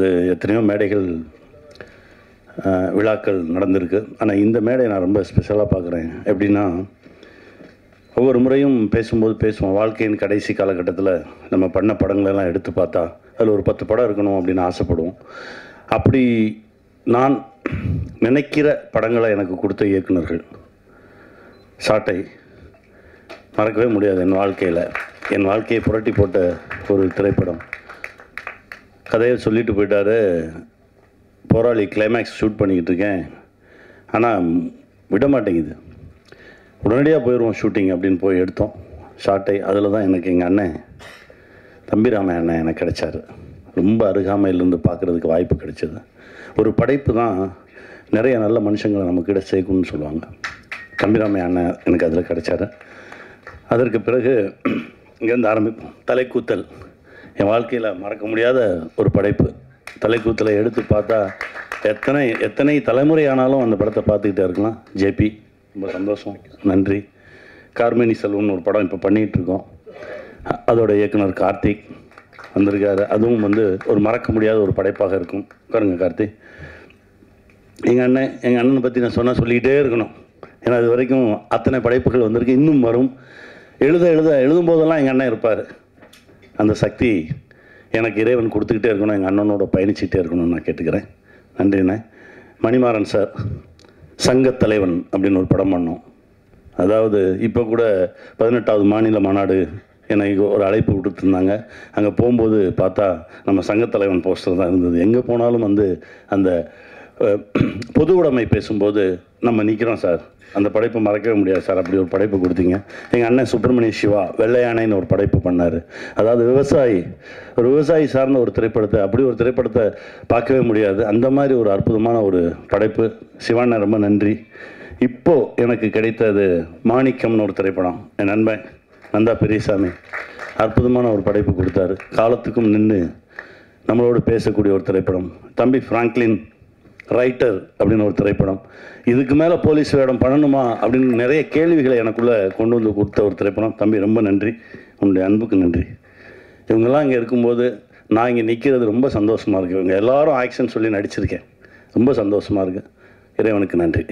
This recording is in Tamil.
எனக்கு எத்தனையோ மேடைகள் விழாக்கள் நடந்திருக்கு. ஆனால் இந்த மேடையை நான் ரொம்ப ஸ்பெஷலாக பார்க்குறேன். எப்படின்னா, ஒவ்வொரு முறையும் பேசும்போது பேசுவோம், வாழ்க்கையின் கடைசி காலகட்டத்தில் நம்ம பண்ண படங்களெல்லாம் எடுத்து பார்த்தா அதில் ஒரு 10 படம் இருக்கணும் அப்படின்னு ஆசைப்படுவோம். அப்படி நான் நினைக்கிற படங்களை எனக்கு கொடுத்த இயக்குனர்கள் சாட்டை மறக்கவே முடியாது. என் வாழ்க்கையை புரட்டி போட்ட ஒரு திரைப்படம். கதையை சொல்லிட்டு போயிட்டாரு, போராளி கிளைமேக்ஸ் ஷூட் பண்ணிக்கிட்டு இருக்கேன், ஆனால் விட மாட்டேங்குது, உடனடியாக போயிடுவோம் ஷூட்டிங் அப்படின்னு போய் எடுத்தோம் ஷாட்டை. அதில் தான் எனக்கு எங்கள் அண்ணன் தம்பிராம அண்ணன் எனக்கு கிடைச்சார். ரொம்ப அருகாமையிலேருந்து பார்க்குறதுக்கு வாய்ப்பு கிடைச்சது. ஒரு படைப்பு தான் நிறைய நல்ல மனுஷங்களை நம்மக்கிட்ட சேர்க்கணும்னு சொல்லுவாங்க. தம்பிராம அண்ணன் எனக்கு அதில் கிடைச்சார். அதற்கு பிறகு இங்கேருந்து ஆரம்பிப்போம். தலைக்கூத்தல் என் வாழ்க்கையில் மறக்க முடியாத ஒரு படைப்பு. தலைக்கூத்தலை எடுத்து பார்த்தா எத்தனை தலைமுறை ஆனாலும் அந்த படத்தை பார்த்துக்கிட்டே இருக்கலாம். ஜேபி ரொம்ப சந்தோஷம், நன்றி. கார்மேனி செல்வம்னு ஒரு படம் இப்போ பண்ணிகிட்ருக்கோம். அதோட இயக்குனர் கார்த்திக் வந்திருக்காரு. அதுவும் ஒரு மறக்க முடியாத ஒரு படைப்பாக இருக்கும். உட்காருங்க கார்த்திக். எங்கள் அண்ணனை பற்றி நான் சொல்லிக்கிட்டே இருக்கணும். ஏன்னா அது வரைக்கும் அத்தனை படைப்புகள் வந்திருக்கு, இன்னும் வரும். எழுதும் போதெல்லாம் எங்கள் அண்ணன் இருப்பார். அந்த சக்தி எனக்கு இறைவன் கொடுத்துக்கிட்டே இருக்கணும், எங்கள் அண்ணனோட பயணிச்சுக்கிட்டே இருக்கணும்னு நான் கேட்டுக்கிறேன். நன்றிண்ணே. மணிமாறன் சார் சங்கத் தலைவன் அப்படின்னு ஒரு படம் பண்ணோம். அதாவது இப்போ கூட 18வது மாநில மாநாடு எனக்கு ஒரு அழைப்பு விட்டுருந்தாங்க. அங்கே போகும்போது பார்த்தா நம்ம சங்கத்தலைவன் போஸ்டர் தான் இருந்தது. எங்கே போனாலும் அந்த பொது உடைமை பேசும்போது நம்ம நிற்கிறோம் சார். அந்த படைப்பை மறக்கவே முடியாது சார். அப்படி ஒரு படைப்பு கொடுத்தீங்க. எங்கள் அண்ணன் சுப்பிரமணிய சிவா வெள்ளையானைன்னு ஒரு படைப்பு பண்ணார். அதாவது ஒரு விவசாயி சார்ந்த ஒரு திரைப்படத்தை, அப்படி ஒரு திரைப்படத்தை பார்க்கவே முடியாது. அந்த மாதிரி ஒரு அற்புதமான ஒரு படைப்பு. சிவாண்ணா ரொம்ப நன்றி. இப்போது எனக்கு கிடைத்தது மாணிக்கம்னு ஒரு திரைப்படம். என் நண்பன் நந்தா பெரியசாமி அற்புதமான ஒரு படைப்பு கொடுத்தாரு. காலத்துக்கும் நின்று நம்மளோடு பேசக்கூடிய ஒரு திரைப்படம். தம்பி ஃப்ராங்க்லின் ரைட்டர் அப்படின்னு ஒரு திரைப்படம். இதுக்கு மேலே போலீஸ் வேடம் பண்ணணுமா அப்படின்னு நிறைய கேள்விகளை எனக்குள்ளே கொண்டு வந்து கொடுத்த ஒரு திரைப்படம். தம்பி ரொம்ப நன்றி, உன்னுடைய அன்புக்கு நன்றி. இவங்கெல்லாம் இங்கே இருக்கும்போது நான் இங்கே நிற்கிறது ரொம்ப சந்தோஷமாக இருக்குது. இவங்க எல்லாரும் ஆக்ஷன் சொல்லி நடிச்சிருக்கேன், ரொம்ப சந்தோஷமாக இருக்குது. இறைவனுக்கு நன்றி.